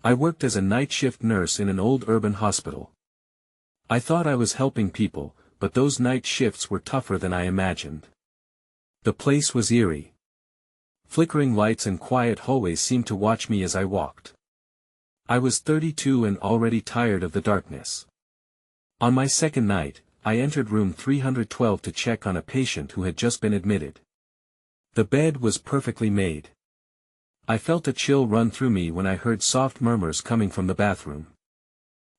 I worked as a night shift nurse in an old urban hospital. I thought I was helping people, but those night shifts were tougher than I imagined. The place was eerie. Flickering lights and quiet hallways seemed to watch me as I walked. I was 32 and already tired of the darkness. On my second night, I entered room 312 to check on a patient who had just been admitted. The bed was perfectly made. I felt a chill run through me when I heard soft murmurs coming from the bathroom.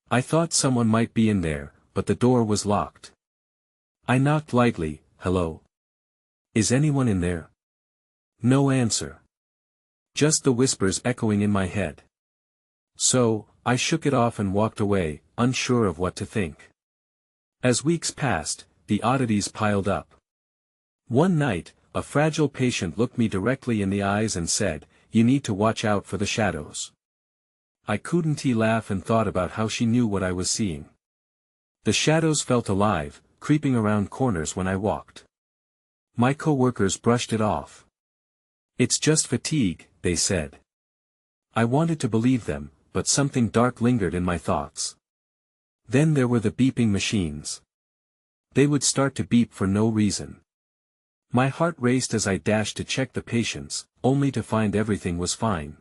I thought someone might be in there, but the door was locked. I knocked lightly. "Hello? Is anyone in there?" No answer. Just the whispers echoing in my head. So, I shook it off and walked away, unsure of what to think. As weeks passed, the oddities piled up. One night, a fragile patient looked me directly in the eyes and said, "You need to watch out for the shadows." I couldn't laugh and thought about how she knew what I was seeing. The shadows felt alive, creeping around corners when I walked. My coworkers brushed it off. "It's just fatigue," they said. I wanted to believe them, but something dark lingered in my thoughts. Then there were the beeping machines. They would start to beep for no reason. My heart raced as I dashed to check the patients, only to find everything was fine.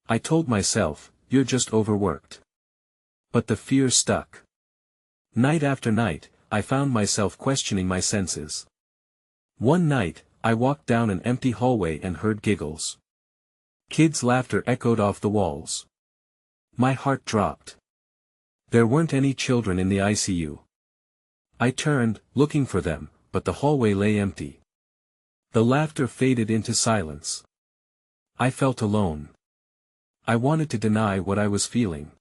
I told myself, "You're just overworked." But the fear stuck. Night after night, I found myself questioning my senses. One night, I walked down an empty hallway and heard giggles. Kids' laughter echoed off the walls. My heart dropped. There weren't any children in the ICU. I turned, looking for them, but the hallway lay empty. The laughter faded into silence. I felt alone. I wanted to deny what I was feeling.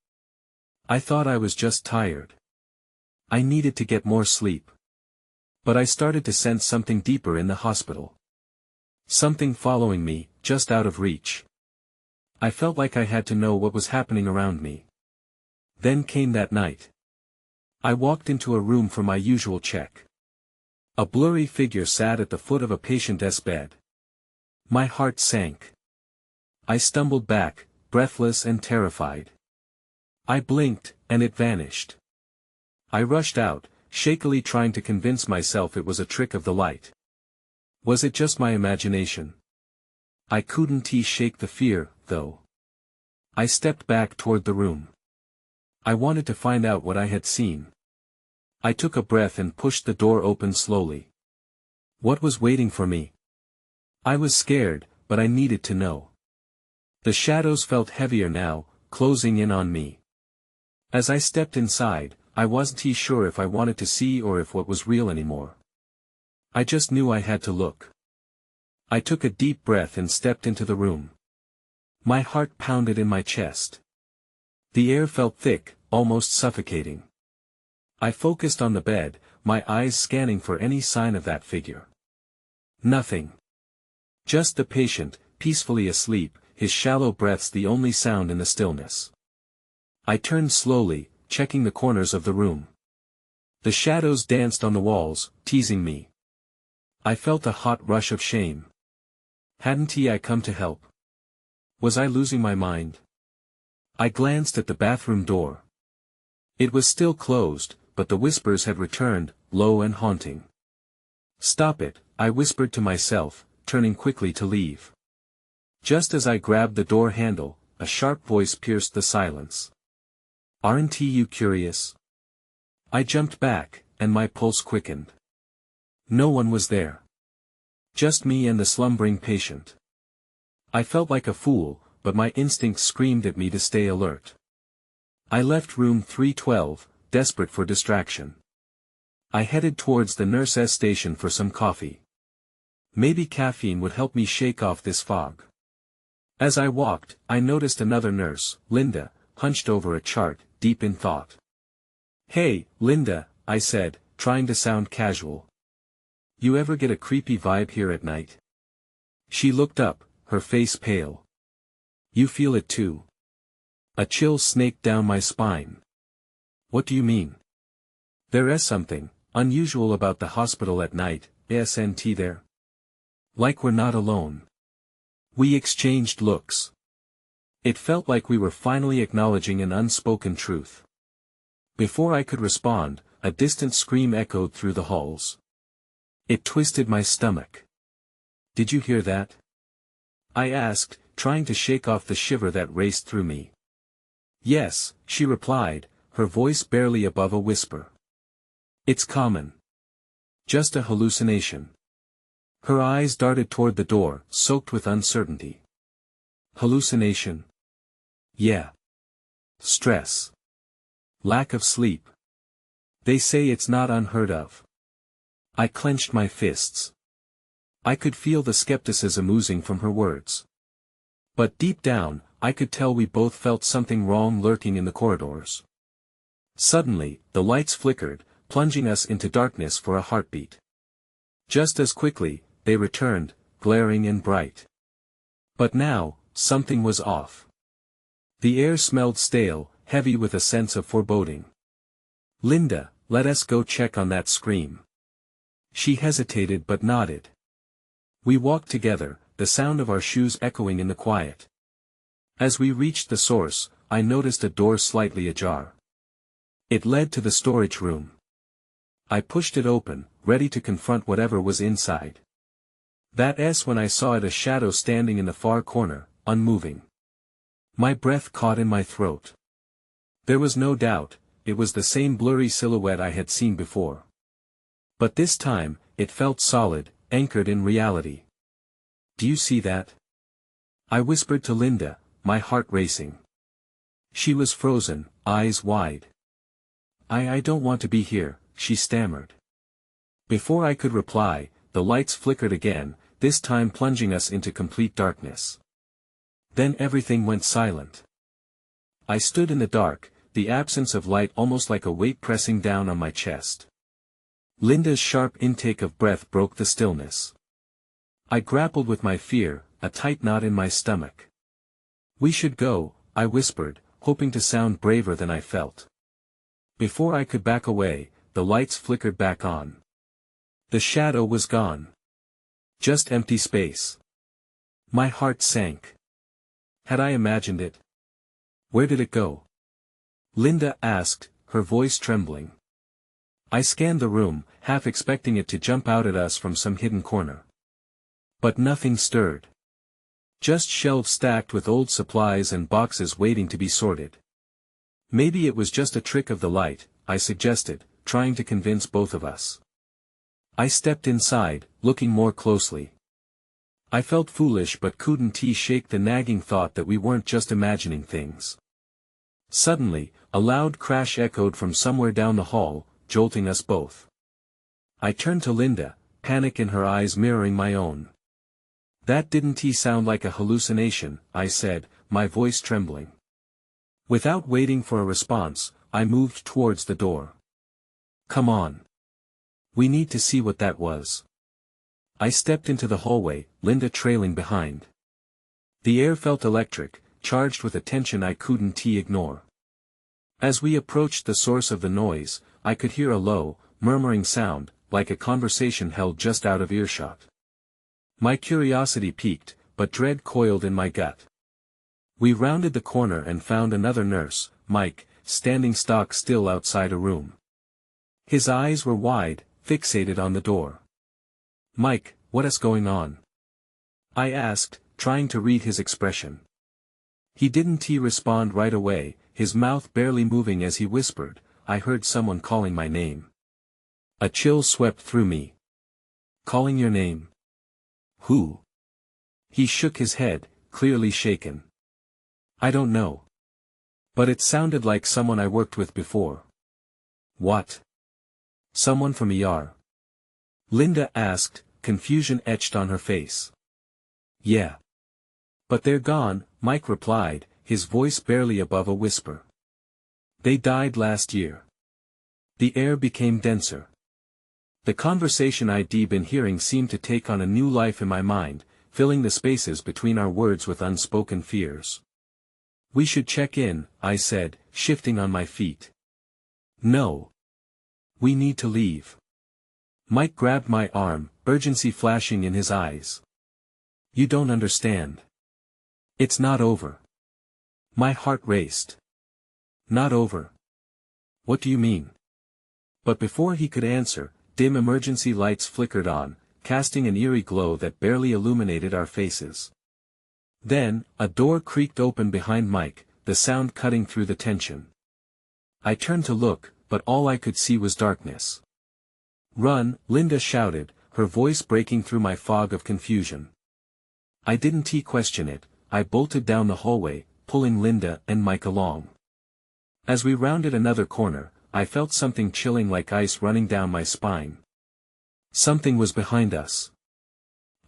I thought I was just tired. I needed to get more sleep. But I started to sense something deeper in the hospital. Something following me, just out of reach. I felt like I had to know what was happening around me. Then came that night. I walked into a room for my usual check. A blurry figure sat at the foot of a patient's bed. My heart sank. I stumbled back, breathless and terrified. I blinked, and it vanished. I rushed out, shakily trying to convince myself it was a trick of the light. Was it just my imagination? I couldn't shake the fear, though. I stepped back toward the room. I wanted to find out what I had seen. I took a breath and pushed the door open slowly. What was waiting for me? I was scared, but I needed to know. The shadows felt heavier now, closing in on me. As I stepped inside, I wasn't sure if I wanted to see or if what was real anymore. I just knew I had to look. I took a deep breath and stepped into the room. My heart pounded in my chest. The air felt thick, almost suffocating. I focused on the bed, my eyes scanning for any sign of that figure. Nothing. Just the patient, peacefully asleep, his shallow breaths the only sound in the stillness. I turned slowly, checking the corners of the room. The shadows danced on the walls, teasing me. I felt a hot rush of shame. Hadn't I come to help? Was I losing my mind? I glanced at the bathroom door. It was still closed, but the whispers had returned, low and haunting. "Stop it," I whispered to myself, turning quickly to leave. Just as I grabbed the door handle, a sharp voice pierced the silence. "Aren't you curious?" I jumped back, and my pulse quickened. No one was there. Just me and the slumbering patient. I felt like a fool, but my instincts screamed at me to stay alert. I left room 312, desperate for distraction. I headed towards the nurse's station for some coffee. Maybe caffeine would help me shake off this fog. As I walked, I noticed another nurse, Linda, hunched over a chart, deep in thought. "Hey, Linda," I said, trying to sound casual. "You ever get a creepy vibe here at night?" She looked up, her face pale. "You feel it too?" A chill snaked down my spine. "What do you mean?" "There is something unusual about the hospital at night, isn't there? Like we're not alone." We exchanged looks. It felt like we were finally acknowledging an unspoken truth. Before I could respond, a distant scream echoed through the halls. It twisted my stomach. "Did you hear that?" I asked, trying to shake off the shiver that raced through me. "Yes," she replied, her voice barely above a whisper. "It's common. Just a hallucination." Her eyes darted toward the door, soaked with uncertainty. "Hallucination?" "Yeah. Stress. Lack of sleep. They say it's not unheard of." I clenched my fists. I could feel the skepticism oozing from her words. But deep down, I could tell we both felt something wrong lurking in the corridors. Suddenly, the lights flickered, plunging us into darkness for a heartbeat. Just as quickly, they returned, glaring and bright. But now, something was off. The air smelled stale, heavy with a sense of foreboding. "Linda, let us go check on that scream." She hesitated but nodded. We walked together, the sound of our shoes echoing in the quiet. As we reached the source, I noticed a door slightly ajar. It led to the storage room. I pushed it open, ready to confront whatever was inside. That's when I saw it, a shadow standing in the far corner, unmoving. My breath caught in my throat. There was no doubt, it was the same blurry silhouette I had seen before. But this time, it felt solid, anchored in reality. "Do you see that?" I whispered to Linda, my heart racing. She was frozen, eyes wide. I don't want to be here," she stammered. Before I could reply, the lights flickered again, this time plunging us into complete darkness. Then everything went silent. I stood in the dark, the absence of light almost like a weight pressing down on my chest. Linda's sharp intake of breath broke the stillness. I grappled with my fear, a tight knot in my stomach. "We should go," I whispered, hoping to sound braver than I felt. Before I could back away, the lights flickered back on. The shadow was gone. Just empty space. My heart sank. Had I imagined it? "Where did it go?" Linda asked, her voice trembling. I scanned the room, half expecting it to jump out at us from some hidden corner. But nothing stirred. Just shelves stacked with old supplies and boxes waiting to be sorted. "Maybe it was just a trick of the light," I suggested, trying to convince both of us. I stepped inside, looking more closely. I felt foolish but couldn't shake the nagging thought that we weren't just imagining things. Suddenly, a loud crash echoed from somewhere down the hall, jolting us both. I turned to Linda, panic in her eyes mirroring my own. "That didn't sound like a hallucination," I said, my voice trembling. Without waiting for a response, I moved towards the door. "Come on. We need to see what that was." I stepped into the hallway, Linda trailing behind. The air felt electric, charged with a tension I couldn't ignore. As we approached the source of the noise, I could hear a low, murmuring sound, like a conversation held just out of earshot. My curiosity piqued, but dread coiled in my gut. We rounded the corner and found another nurse, Mike, standing stock still outside a room. His eyes were wide, fixated on the door. "Mike, what is going on?" I asked, trying to read his expression. He didn't respond right away, his mouth barely moving as he whispered, "I heard someone calling my name." A chill swept through me. "Calling your name? Who?" He shook his head, clearly shaken. "I don't know. But it sounded like someone I worked with before." "What? Someone from ER?" Linda asked, confusion etched on her face. "Yeah. But they're gone," Mike replied, his voice barely above a whisper. "They died last year." The air became denser. The conversation I'd been hearing seemed to take on a new life in my mind, filling the spaces between our words with unspoken fears. "We should check in," I said, shifting on my feet. "No. We need to leave." Mike grabbed my arm, urgency flashing in his eyes. "You don't understand. It's not over." My heart raced. Not over. What do you mean? But before he could answer, dim emergency lights flickered on, casting an eerie glow that barely illuminated our faces. Then, a door creaked open behind Mike, the sound cutting through the tension. I turned to look, but all I could see was darkness. "Run!" Linda shouted, her voice breaking through my fog of confusion. I didn't question it, I bolted down the hallway, pulling Linda and Mike along. As we rounded another corner, I felt something chilling like ice running down my spine. Something was behind us.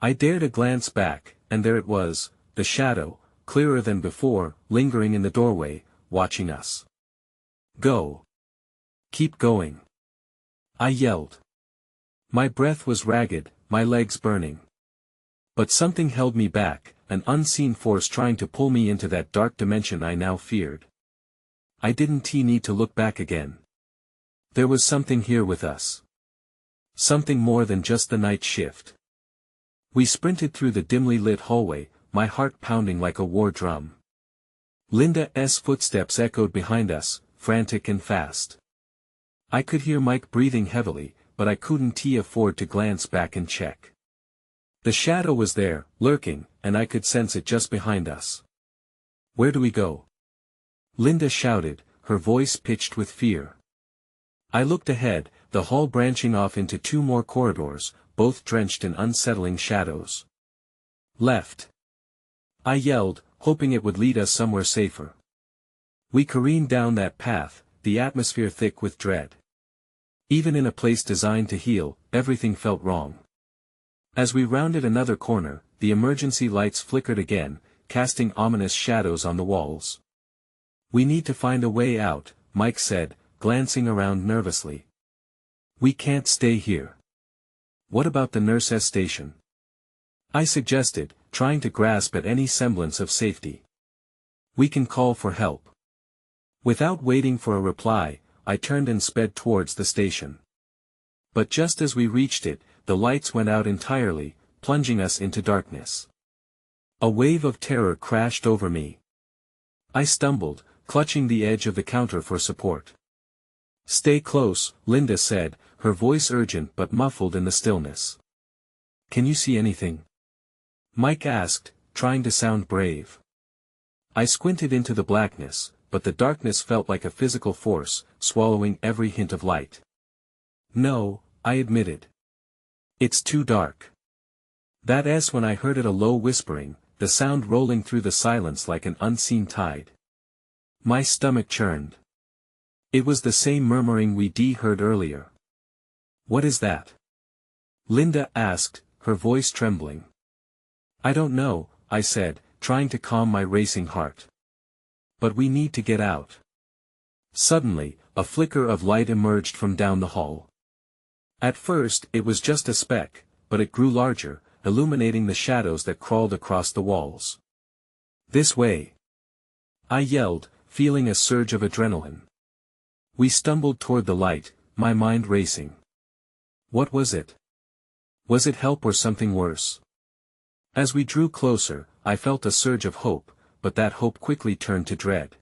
I dared a glance back, and there it was, the shadow, clearer than before, lingering in the doorway, watching us. "Go! Keep going!" I yelled. My breath was ragged, my legs burning. But something held me back, an unseen force trying to pull me into that dark dimension I now feared. I didn't need to look back again. There was something here with us. Something more than just the night shift. We sprinted through the dimly lit hallway, my heart pounding like a war drum. Linda's footsteps echoed behind us, frantic and fast. I could hear Mike breathing heavily, but I couldn't afford to glance back and check. The shadow was there, lurking, and I could sense it just behind us. "Where do we go?" Linda shouted, her voice pitched with fear. I looked ahead, the hall branching off into two more corridors, both drenched in unsettling shadows. "Left!" I yelled, hoping it would lead us somewhere safer. We careened down that path, the atmosphere thick with dread. Even in a place designed to heal, everything felt wrong. As we rounded another corner, the emergency lights flickered again, casting ominous shadows on the walls. "We need to find a way out," Mike said, glancing around nervously. "We can't stay here." "What about the nurse's station?" I suggested, trying to grasp at any semblance of safety. "We can call for help." Without waiting for a reply, I turned and sped towards the station. But just as we reached it, the lights went out entirely, plunging us into darkness. A wave of terror crashed over me. I stumbled, clutching the edge of the counter for support. "Stay close," Linda said, her voice urgent but muffled in the stillness. "Can you see anything?" Mike asked, trying to sound brave. I squinted into the blackness, but the darkness felt like a physical force, swallowing every hint of light. "No," I admitted. "It's too dark." That's when I heard it, a low whispering, the sound rolling through the silence like an unseen tide. My stomach churned. It was the same murmuring we'd heard earlier. "What is that?" Linda asked, her voice trembling. "I don't know," I said, trying to calm my racing heart. "But we need to get out." Suddenly, a flicker of light emerged from down the hall. At first it was just a speck, but it grew larger, illuminating the shadows that crawled across the walls. "This way!" I yelled, feeling a surge of adrenaline. We stumbled toward the light, my mind racing. What was it? Was it help or something worse? As we drew closer, I felt a surge of hope, but that hope quickly turned to dread.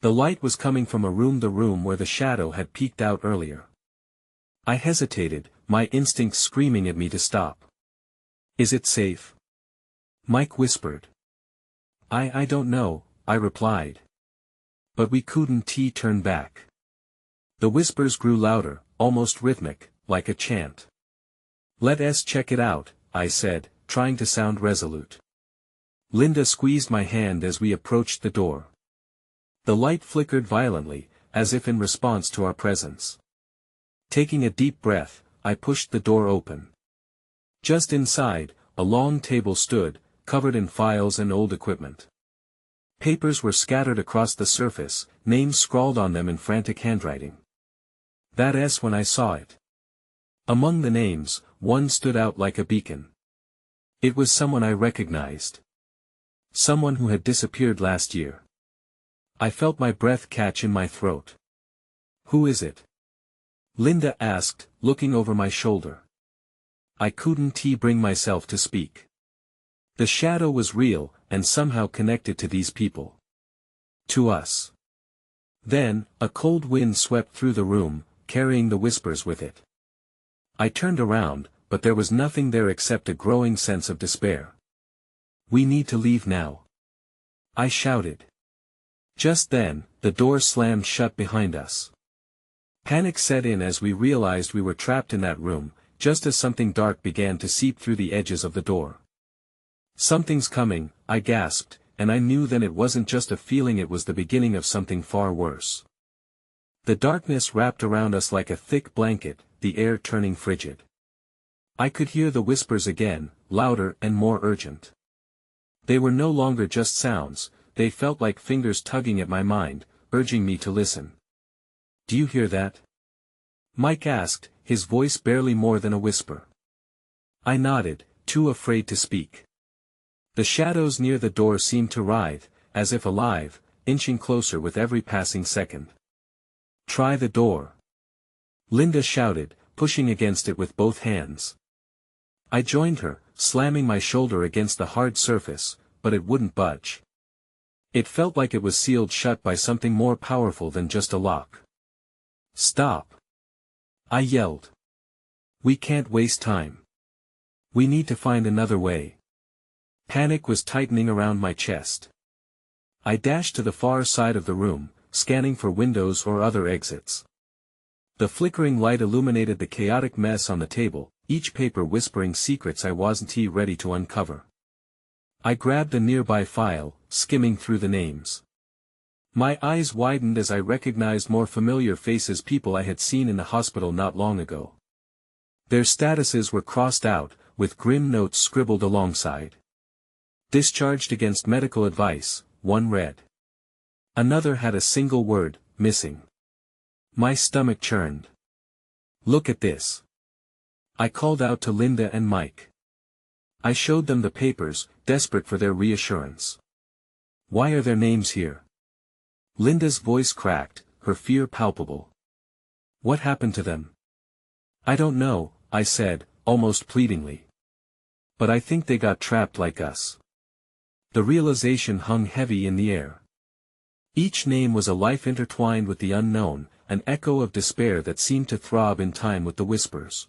The light was coming from the room where the shadow had peeked out earlier. I hesitated, my instincts screaming at me to stop. "Is it safe?" Mike whispered. I don't know," I replied. But we couldn't turn back. The whispers grew louder, almost rhythmic, like a chant. "Let's check it out," I said, trying to sound resolute. Linda squeezed my hand as we approached the door. The light flickered violently, as if in response to our presence. Taking a deep breath, I pushed the door open. Just inside, a long table stood, covered in files and old equipment. Papers were scattered across the surface, names scrawled on them in frantic handwriting. That's when I saw it. Among the names, one stood out like a beacon. It was someone I recognized. Someone who had disappeared last year. I felt my breath catch in my throat. "Who is it?" Linda asked, looking over my shoulder. I couldn't bring myself to speak. The shadow was real, and somehow connected to these people. To us. Then, a cold wind swept through the room, carrying the whispers with it. I turned around, but there was nothing there except a growing sense of despair. "We need to leave now," I shouted. Just then, the door slammed shut behind us. Panic set in as we realized we were trapped in that room, just as something dark began to seep through the edges of the door. "Something's coming," I gasped, and I knew then it wasn't just a feeling, it was the beginning of something far worse. The darkness wrapped around us like a thick blanket, the air turning frigid. I could hear the whispers again, louder and more urgent. They were no longer just sounds, they felt like fingers tugging at my mind, urging me to listen. "Do you hear that?" Mike asked, his voice barely more than a whisper. I nodded, too afraid to speak. The shadows near the door seemed to writhe, as if alive, inching closer with every passing second. "Try the door," Linda shouted, pushing against it with both hands. I joined her, slamming my shoulder against the hard surface, but it wouldn't budge. It felt like it was sealed shut by something more powerful than just a lock. "Stop!" I yelled. "We can't waste time. We need to find another way." Panic was tightening around my chest. I dashed to the far side of the room, scanning for windows or other exits. The flickering light illuminated the chaotic mess on the table, each paper whispering secrets I wasn't ready to uncover. I grabbed a nearby file, skimming through the names. My eyes widened as I recognized more familiar faces, people I had seen in the hospital not long ago. Their statuses were crossed out, with grim notes scribbled alongside. "Discharged against medical advice," one read. Another had a single word, "missing." My stomach churned. "Look at this." I called out to Linda and Mike. I showed them the papers, desperate for their reassurance. "Why are their names here?" Linda's voice cracked, her fear palpable. "What happened to them?" "I don't know," I said, almost pleadingly. "But I think they got trapped like us." The realization hung heavy in the air. Each name was a life intertwined with the unknown, an echo of despair that seemed to throb in time with the whispers.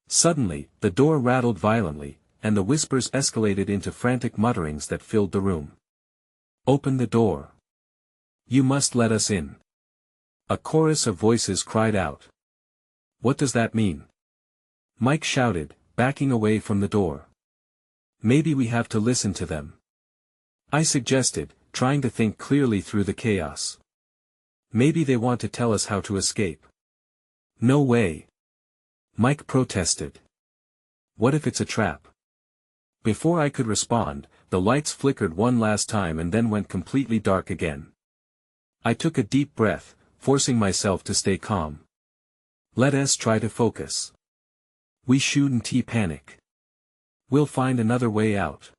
Suddenly, the door rattled violently, and the whispers escalated into frantic mutterings that filled the room. "Open the door. You must let us in." A chorus of voices cried out. "What does that mean?" Mike shouted, backing away from the door. "Maybe we have to listen to them," I suggested, trying to think clearly through the chaos. "Maybe they want to tell us how to escape." "No way," Mike protested. "What if it's a trap?" Before I could respond, the lights flickered one last time and then went completely dark again. I took a deep breath, forcing myself to stay calm. "Let us try to focus. We shouldn't panic. We'll find another way out."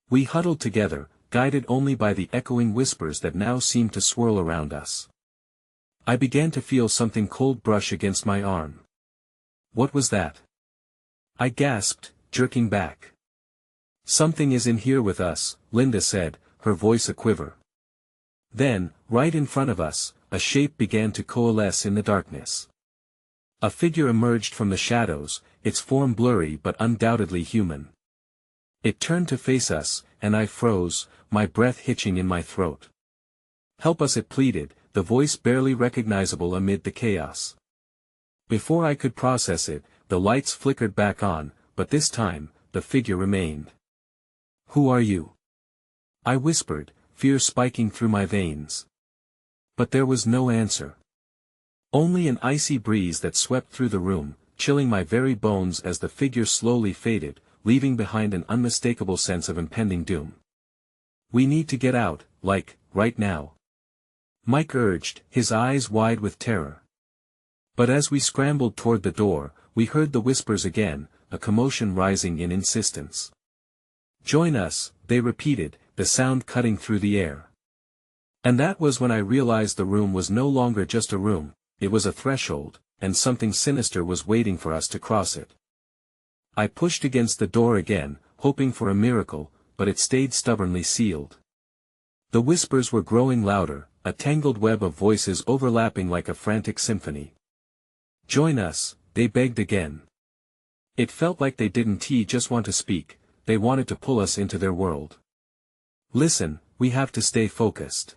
We huddled together, guided only by the echoing whispers that now seemed to swirl around us. I began to feel something cold brush against my arm. "What was that?" I gasped, jerking back. "Something is in here with us," Linda said, her voice a quiver. Then, right in front of us, a shape began to coalesce in the darkness. A figure emerged from the shadows, its form blurry but undoubtedly human. It turned to face us, and I froze, my breath hitching in my throat. "Help us," it pleaded, the voice barely recognizable amid the chaos. Before I could process it, the lights flickered back on, but this time, the figure remained. "Who are you?" I whispered, fear spiking through my veins. But there was no answer. Only an icy breeze that swept through the room, chilling my very bones as the figure slowly faded, leaving behind an unmistakable sense of impending doom. "We need to get out, like, right now," Mike urged, his eyes wide with terror. But as we scrambled toward the door, we heard the whispers again, a commotion rising in insistence. "Join us," they repeated, the sound cutting through the air. And that was when I realized the room was no longer just a room, it was a threshold, and something sinister was waiting for us to cross it. I pushed against the door again, hoping for a miracle, but it stayed stubbornly sealed. The whispers were growing louder, a tangled web of voices overlapping like a frantic symphony. "Join us," they begged again. It felt like they didn't just want to speak, they wanted to pull us into their world. "Listen, we have to stay focused,"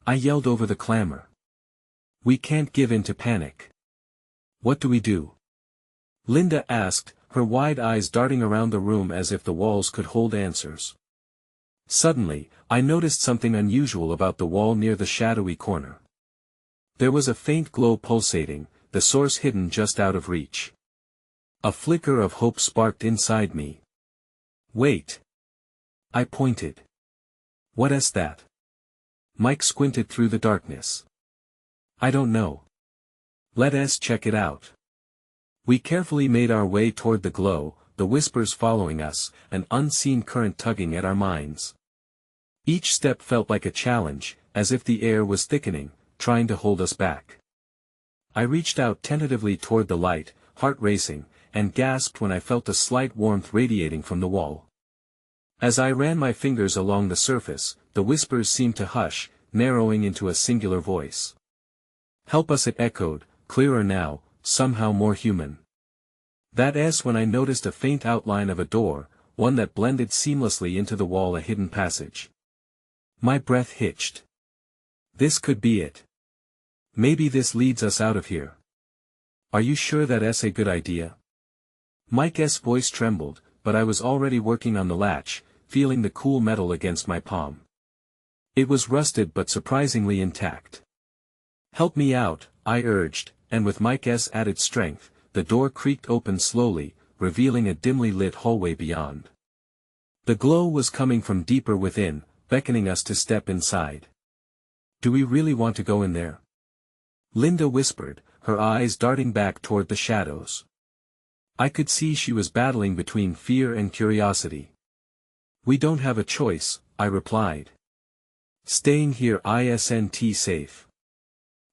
I yelled over the clamor. "We can't give in to panic." "What do we do?" Linda asked, her wide eyes darting around the room as if the walls could hold answers. Suddenly, I noticed something unusual about the wall near the shadowy corner. There was a faint glow pulsating, the source hidden just out of reach. A flicker of hope sparked inside me. "Wait." I pointed. "What is that?" Mike squinted through the darkness. "I don't know. Let us check it out." We carefully made our way toward the glow, the whispers following us, an unseen current tugging at our minds. Each step felt like a challenge, as if the air was thickening, trying to hold us back. I reached out tentatively toward the light, heart racing, and gasped when I felt a slight warmth radiating from the wall. As I ran my fingers along the surface, the whispers seemed to hush, narrowing into a singular voice. "Help us," it echoed, clearer now, somehow more human. That is when I noticed a faint outline of a door, one that blended seamlessly into the wall, a hidden passage. My breath hitched. This could be it. Maybe this leads us out of here. "Are you sure that's a good idea?" Mike's voice trembled, but I was already working on the latch, feeling the cool metal against my palm. It was rusted but surprisingly intact. "Help me out," I urged, and with Mike's added strength, the door creaked open slowly, revealing a dimly lit hallway beyond. The glow was coming from deeper within, beckoning us to step inside. "Do we really want to go in there?" Linda whispered, her eyes darting back toward the shadows. I could see she was battling between fear and curiosity. "We don't have a choice," I replied. "Staying here isn't safe."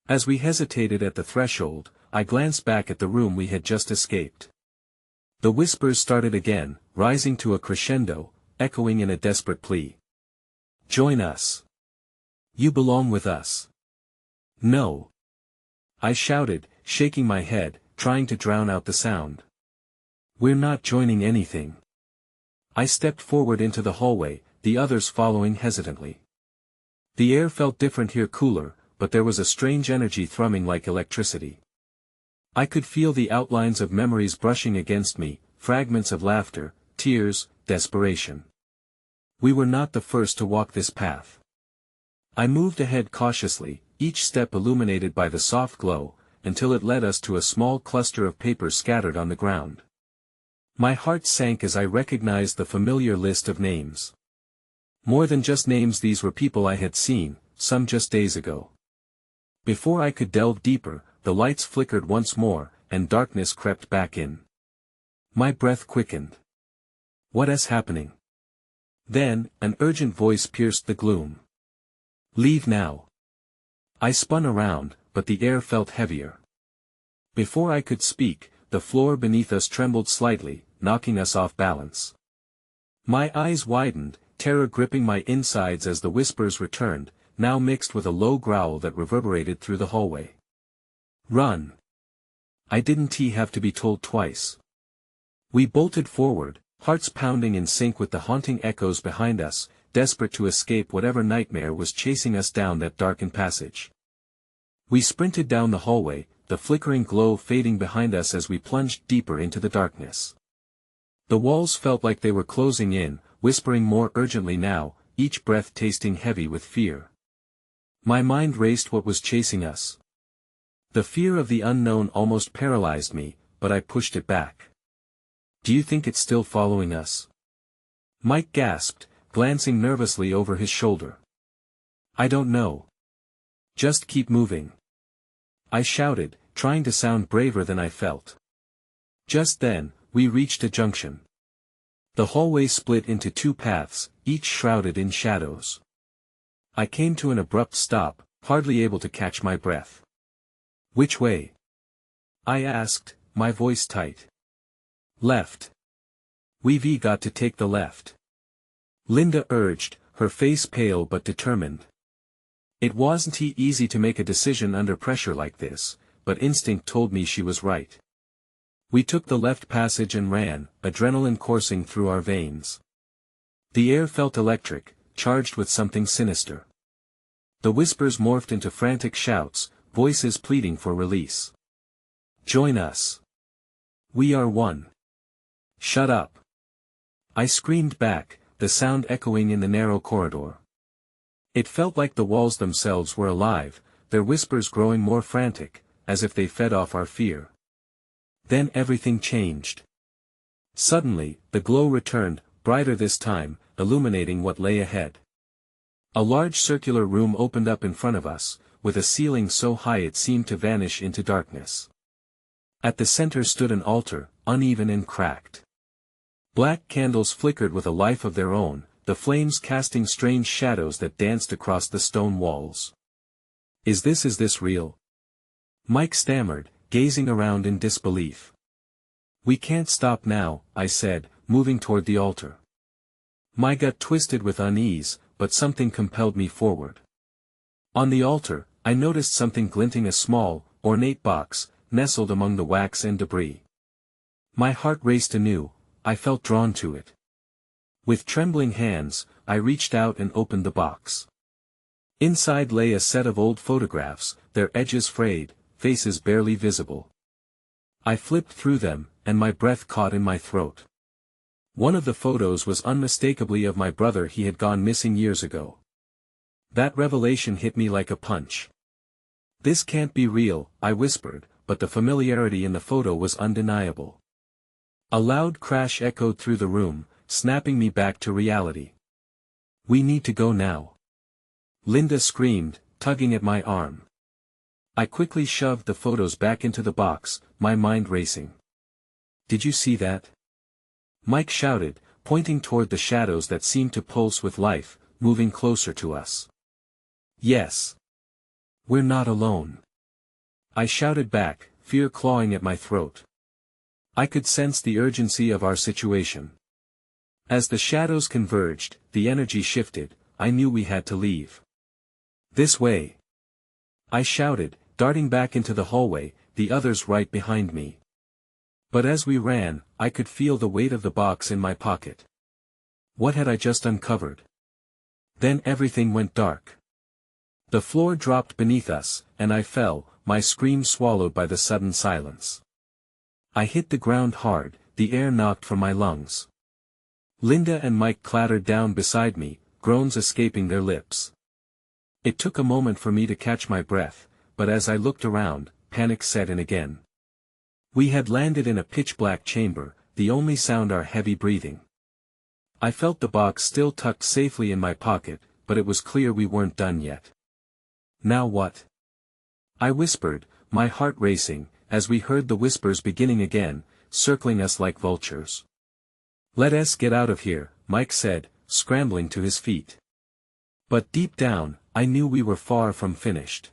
As we hesitated at the threshold, I glanced back at the room we had just escaped. The whispers started again, rising to a crescendo, echoing in a desperate plea. "Join us. You belong with us." "No." I shouted, shaking my head, trying to drown out the sound. "We're not joining anything." I stepped forward into the hallway, the others following hesitantly. The air felt different here, cooler, but there was a strange energy thrumming like electricity. I could feel the outlines of memories brushing against me, fragments of laughter, tears, desperation. We were not the first to walk this path. I moved ahead cautiously, each step illuminated by the soft glow, until it led us to a small cluster of papers scattered on the ground. My heart sank as I recognized the familiar list of names. More than just names, these were people I had seen, some just days ago. Before I could delve deeper, the lights flickered once more, and darkness crept back in. My breath quickened. What is happening? Then, an urgent voice pierced the gloom. "Leave now." I spun around, but the air felt heavier. Before I could speak, the floor beneath us trembled slightly, knocking us off balance. My eyes widened, terror gripping my insides as the whispers returned, now mixed with a low growl that reverberated through the hallway. "Run." I didn't have to be told twice. We bolted forward, hearts pounding in sync with the haunting echoes behind us, desperate to escape whatever nightmare was chasing us down that darkened passage. We sprinted down the hallway, the flickering glow fading behind us as we plunged deeper into the darkness. The walls felt like they were closing in, whispering more urgently now, each breath tasting heavy with fear. My mind raced what was chasing us. The fear of the unknown almost paralyzed me, but I pushed it back. "Do you think it's still following us?" Mike gasped, glancing nervously over his shoulder. "I don't know. Just keep moving." I shouted, trying to sound braver than I felt. Just then, we reached a junction. The hallway split into two paths, each shrouded in shadows. I came to an abrupt stop, hardly able to catch my breath. "Which way?" I asked, my voice tight. "Left. We've got to take the left," Linda urged, her face pale but determined. It wasn't easy to make a decision under pressure like this, but instinct told me she was right. We took the left passage and ran, adrenaline coursing through our veins. The air felt electric, charged with something sinister. The whispers morphed into frantic shouts, voices pleading for release. "Join us. We are one. Shut up." I screamed back, the sound echoing in the narrow corridor. It felt like the walls themselves were alive, their whispers growing more frantic, as if they fed off our fear. Then everything changed. Suddenly, the glow returned, brighter this time, illuminating what lay ahead. A large circular room opened up in front of us, with a ceiling so high it seemed to vanish into darkness. At the center stood an altar, uneven and cracked. Black candles flickered with a life of their own, the flames casting strange shadows that danced across the stone walls. Is this real?" Mike stammered, gazing around in disbelief. "We can't stop now," I said, moving toward the altar. My gut twisted with unease, but something compelled me forward. On the altar, I noticed something glinting, a small, ornate box, nestled among the wax and debris. My heart raced anew, I felt drawn to it. With trembling hands, I reached out and opened the box. Inside lay a set of old photographs, their edges frayed, faces barely visible. I flipped through them, and my breath caught in my throat. One of the photos was unmistakably of my brother. He had gone missing years ago. That revelation hit me like a punch. "This can't be real," I whispered, but the familiarity in the photo was undeniable. A loud crash echoed through the room, snapping me back to reality. "We need to go now," Linda screamed, tugging at my arm. I quickly shoved the photos back into the box, my mind racing. "Did you see that?" Mike shouted, pointing toward the shadows that seemed to pulse with life, moving closer to us. "Yes. We're not alone," I shouted back, fear clawing at my throat. I could sense the urgency of our situation. As the shadows converged, the energy shifted, I knew we had to leave. "This way!" I shouted, darting back into the hallway, the others right behind me. But as we ran, I could feel the weight of the box in my pocket. What had I just uncovered? Then everything went dark. The floor dropped beneath us, and I fell, my scream swallowed by the sudden silence. I hit the ground hard, the air knocked from my lungs. Linda and Mike clattered down beside me, groans escaping their lips. It took a moment for me to catch my breath, but as I looked around, panic set in again. We had landed in a pitch-black chamber, the only sound our heavy breathing. I felt the box still tucked safely in my pocket, but it was clear we weren't done yet. "Now what?" I whispered, my heart racing, as we heard the whispers beginning again, circling us like vultures. "Let us get out of here," Mike said, scrambling to his feet. But deep down, I knew we were far from finished.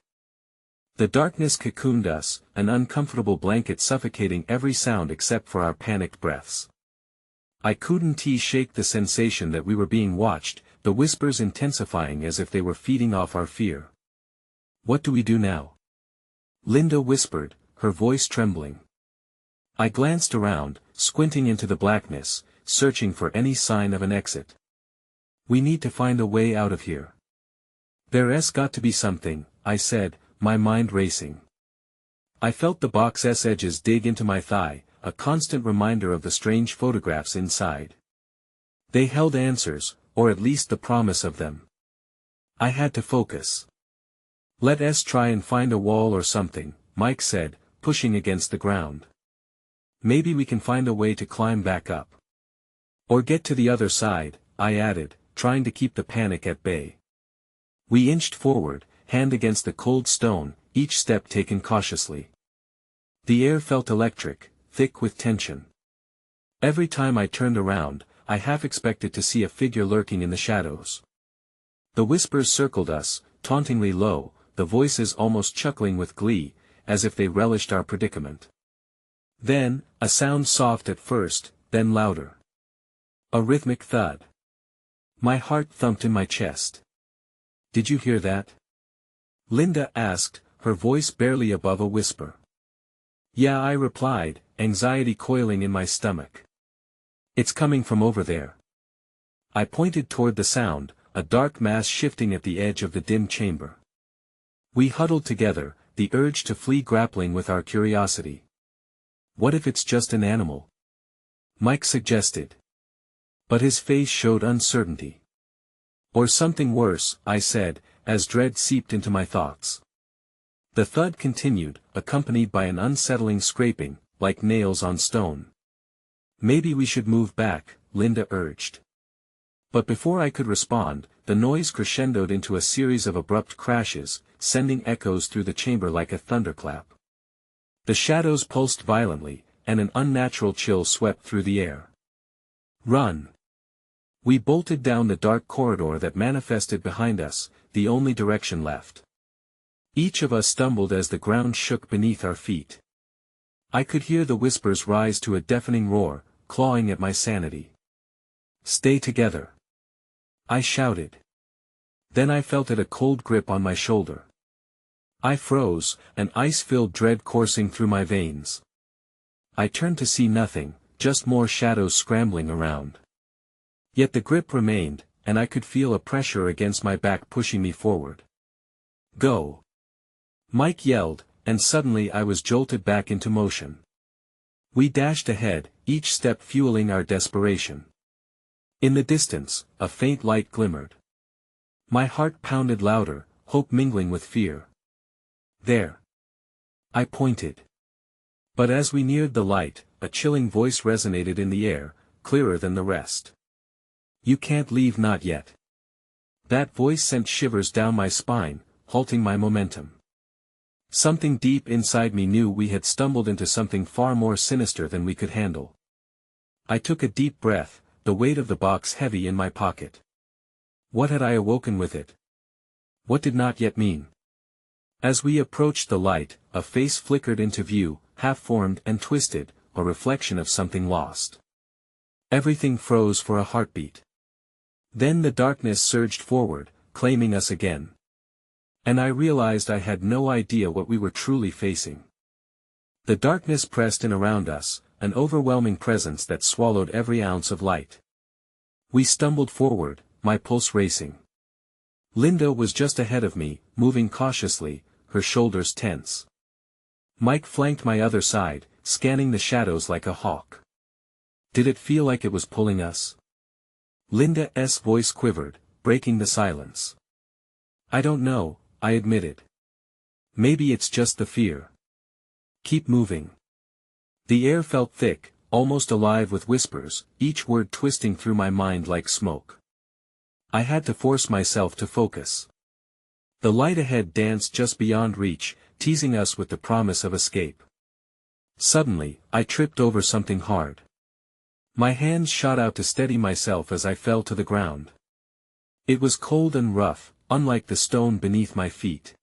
The darkness cocooned us, an uncomfortable blanket suffocating every sound except for our panicked breaths. I couldn't shake the sensation that we were being watched, the whispers intensifying as if they were feeding off our fear. "What do we do now?" Linda whispered, her voice trembling. I glanced around, squinting into the blackness, searching for any sign of an exit. "We need to find a way out of here. There's got to be something," I said, my mind racing. I felt the box's edges dig into my thigh, a constant reminder of the strange photographs inside. They held answers, or at least the promise of them. I had to focus. "Let us try and find a wall or something," Mike said, pushing against the ground. "Maybe we can find a way to climb back up. Or get to the other side," I added, trying to keep the panic at bay. We inched forward, hand against the cold stone, each step taken cautiously. The air felt electric, thick with tension. Every time I turned around, I half expected to see a figure lurking in the shadows. The whispers circled us, tauntingly low, the voices almost chuckling with glee, as if they relished our predicament. Then, a sound soft at first, then louder. A rhythmic thud. My heart thumped in my chest. Did you hear that? Linda asked, her voice barely above a whisper. Yeah, I replied, anxiety coiling in my stomach. It's coming from over there. I pointed toward the sound, a dark mass shifting at the edge of the dim chamber. We huddled together, the urge to flee grappling with our curiosity. What if it's just an animal? Mike suggested. But his face showed uncertainty. Or something worse, I said, as dread seeped into my thoughts. The thud continued, accompanied by an unsettling scraping, like nails on stone. Maybe we should move back, Linda urged. But before I could respond, the noise crescendoed into a series of abrupt crashes, sending echoes through the chamber like a thunderclap. The shadows pulsed violently, and an unnatural chill swept through the air. Run! We bolted down the dark corridor that manifested behind us, the only direction left. Each of us stumbled as the ground shook beneath our feet. I could hear the whispers rise to a deafening roar, clawing at my sanity. Stay together! I shouted. Then I felt a cold grip on my shoulder. I froze, an ice-filled dread coursing through my veins. I turned to see nothing, just more shadows scrambling around. Yet the grip remained, and I could feel a pressure against my back pushing me forward. Go! Mike yelled, and suddenly I was jolted back into motion. We dashed ahead, each step fueling our desperation. In the distance, a faint light glimmered. My heart pounded louder, hope mingling with fear. There! I pointed. But as we neared the light, a chilling voice resonated in the air, clearer than the rest. You can't leave, not yet. That voice sent shivers down my spine, halting my momentum. Something deep inside me knew we had stumbled into something far more sinister than we could handle. I took a deep breath, the weight of the box heavy in my pocket. What had I awoken with it? What did not yet mean? As we approached the light, a face flickered into view, half-formed and twisted, a reflection of something lost. Everything froze for a heartbeat. Then the darkness surged forward, claiming us again. And I realized I had no idea what we were truly facing. The darkness pressed in around us, an overwhelming presence that swallowed every ounce of light. We stumbled forward, my pulse racing. Linda was just ahead of me, moving cautiously, her shoulders tense. Mike flanked my other side, scanning the shadows like a hawk. Did it feel like it was pulling us? Linda's voice quivered, breaking the silence. I don't know, I admitted. Maybe it's just the fear. Keep moving. The air felt thick, almost alive with whispers, each word twisting through my mind like smoke. I had to force myself to focus. The light ahead danced just beyond reach, teasing us with the promise of escape. Suddenly, I tripped over something hard. My hands shot out to steady myself as I fell to the ground. It was cold and rough, unlike the stone beneath my feet.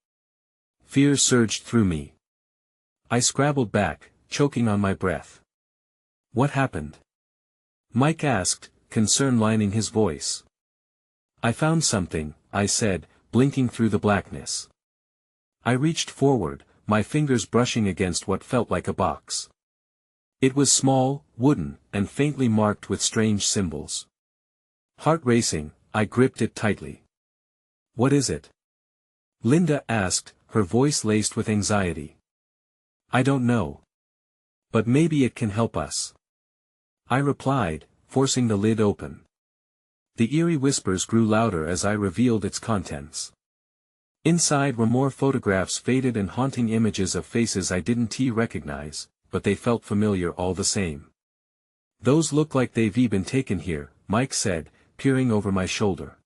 Fear surged through me. I scrabbled back, choking on my breath. What happened? Mike asked, concern lining his voice. I found something, I said, blinking through the blackness. I reached forward, my fingers brushing against what felt like a box. It was small, wooden, and faintly marked with strange symbols. Heart racing, I gripped it tightly. What is it? Linda asked, her voice laced with anxiety. I don't know. But maybe it can help us. I replied, forcing the lid open. The eerie whispers grew louder as I revealed its contents. Inside were more photographs, faded and haunting images of faces I didn't recognize, but they felt familiar all the same. Those look like they've been taken here, Mike said, peering over my shoulder.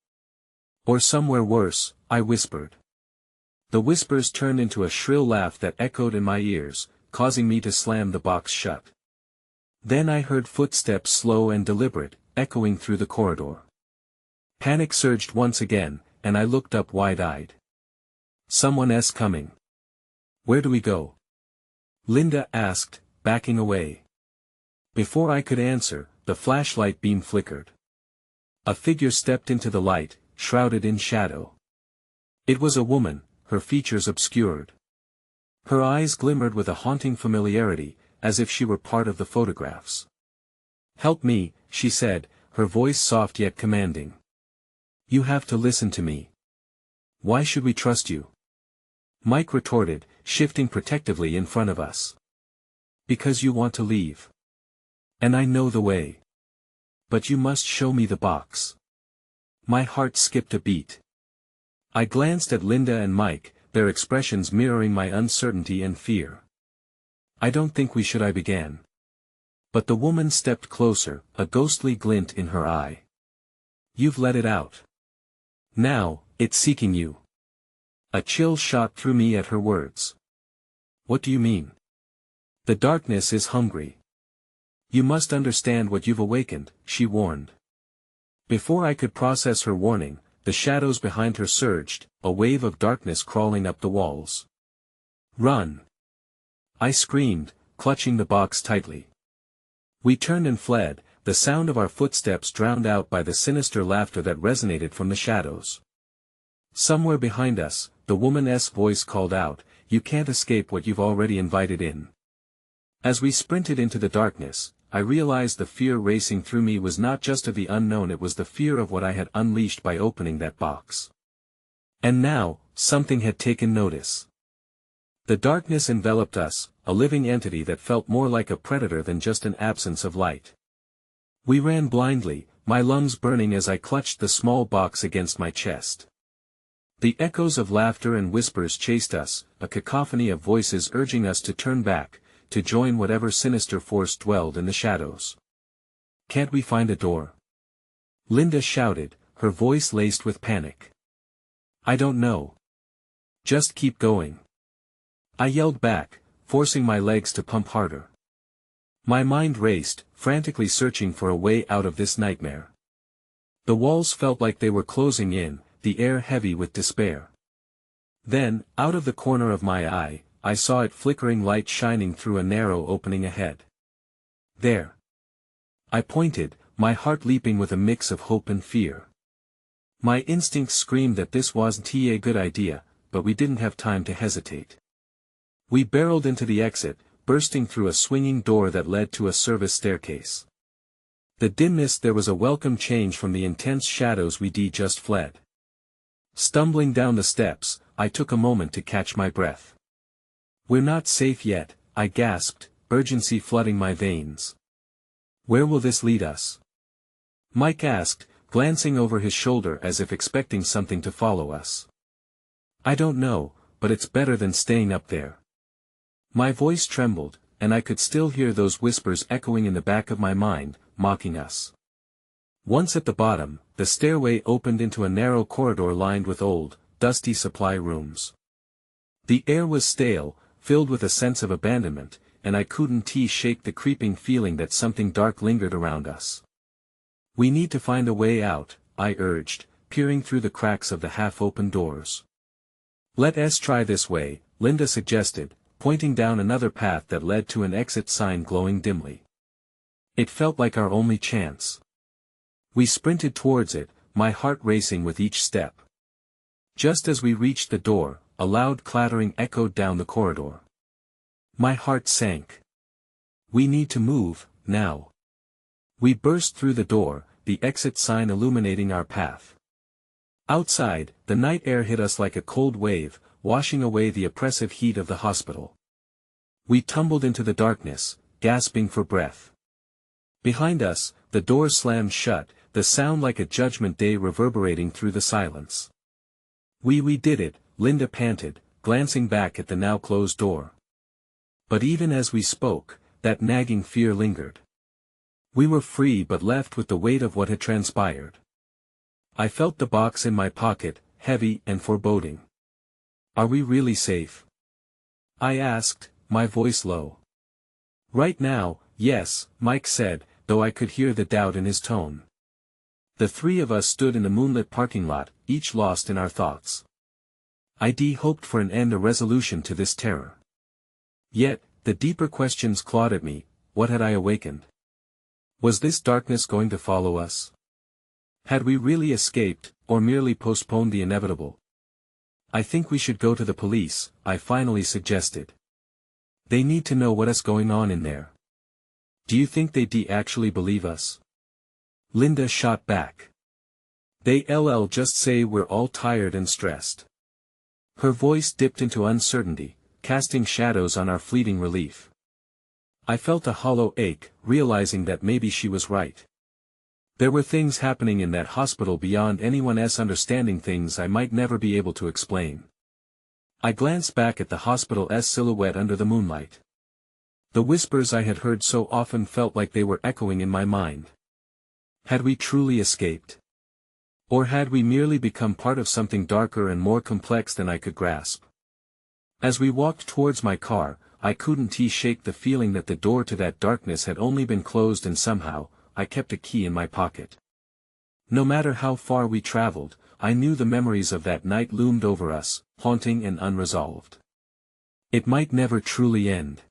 Or somewhere worse, I whispered. The whispers turned into a shrill laugh that echoed in my ears, causing me to slam the box shut. Then I heard footsteps, slow and deliberate, echoing through the corridor. Panic surged once again, and I looked up wide-eyed. Someone's coming. Where do we go? Linda asked, backing away. Before I could answer, the flashlight beam flickered. A figure stepped into the light, shrouded in shadow. It was a woman, her features obscured. Her eyes glimmered with a haunting familiarity, as if she were part of the photographs. "Help me," she said, her voice soft yet commanding. "You have to listen to me." "Why should we trust you?" Mike retorted, shifting protectively in front of us. "Because you want to leave. And I know the way. But you must show me the box." My heart skipped a beat. I glanced at Linda and Mike, their expressions mirroring my uncertainty and fear. "I don't think we should," I began. But the woman stepped closer, a ghostly glint in her eye. "You've let it out. Now, it's seeking you." A chill shot through me at her words. "What do you mean?" "The darkness is hungry. You must understand what you've awakened," she warned. Before I could process her warning, the shadows behind her surged, a wave of darkness crawling up the walls. "Run!" I screamed, clutching the box tightly. We turned and fled, the sound of our footsteps drowned out by the sinister laughter that resonated from the shadows. Somewhere behind us, the woman's voice called out, "You can't escape what you've already invited in." As we sprinted into the darkness, I realized the fear racing through me was not just of the unknown, it was the fear of what I had unleashed by opening that box. And now, something had taken notice. The darkness enveloped us, a living entity that felt more like a predator than just an absence of light. We ran blindly, my lungs burning as I clutched the small box against my chest. The echoes of laughter and whispers chased us, a cacophony of voices urging us to turn back, to join whatever sinister force dwelled in the shadows. "Can't we find a door?" Linda shouted, her voice laced with panic. "I don't know. Just keep going." I yelled back, forcing my legs to pump harder. My mind raced, frantically searching for a way out of this nightmare. The walls felt like they were closing in, the air heavy with despair. Then, out of the corner of my eye, I saw it flickering light shining through a narrow opening ahead. "There." I pointed, my heart leaping with a mix of hope and fear. My instincts screamed that this wasn't a good idea, but we didn't have time to hesitate. We barreled into the exit, bursting through a swinging door that led to a service staircase. The dimness there was a welcome change from the intense shadows we just fled. Stumbling down the steps, I took a moment to catch my breath. "We're not safe yet," I gasped, urgency flooding my veins. "Where will this lead us?" Mike asked, glancing over his shoulder as if expecting something to follow us. "I don't know, but it's better than staying up there." My voice trembled, and I could still hear those whispers echoing in the back of my mind, mocking us. Once at the bottom, the stairway opened into a narrow corridor lined with old, dusty supply rooms. The air was stale, filled with a sense of abandonment, and I couldn't shake the creeping feeling that something dark lingered around us. "We need to find a way out," I urged, peering through the cracks of the half-open doors. "Let's try this way," Linda suggested, pointing down another path that led to an exit sign glowing dimly. It felt like our only chance. We sprinted towards it, my heart racing with each step. Just as we reached the door, a loud clattering echoed down the corridor. My heart sank. "We need to move, now." We burst through the door, the exit sign illuminating our path. Outside, the night air hit us like a cold wave, washing away the oppressive heat of the hospital. We tumbled into the darkness, gasping for breath. Behind us, the door slammed shut, the sound like a judgment day reverberating through the silence. We did it," Linda panted, glancing back at the now closed door. But even as we spoke, that nagging fear lingered. We were free but left with the weight of what had transpired. I felt the box in my pocket, heavy and foreboding. "Are we really safe?" I asked, my voice low. "Right now, yes," Mike said, though I could hear the doubt in his tone. The three of us stood in the moonlit parking lot, each lost in our thoughts. I hoped for an end, a resolution to this terror. Yet, the deeper questions clawed at me. What had I awakened? Was this darkness going to follow us? Had we really escaped, or merely postponed the inevitable? I think we should go to the police, I finally suggested. They need to know what's going on in there. Do you think they'd actually believe us? Linda shot back. They'll just say we're all tired and stressed. Her voice dipped into uncertainty, casting shadows on our fleeting relief. I felt a hollow ache, realizing that maybe she was right. There were things happening in that hospital beyond anyone's understanding, things I might never be able to explain. I glanced back at the hospital's silhouette under the moonlight. The whispers I had heard so often felt like they were echoing in my mind. Had we truly escaped? Or had we merely become part of something darker and more complex than I could grasp? As we walked towards my car, I couldn't shake the feeling that the door to that darkness had only been closed, and somehow, I kept a key in my pocket. No matter how far we traveled, I knew the memories of that night loomed over us, haunting and unresolved. It might never truly end.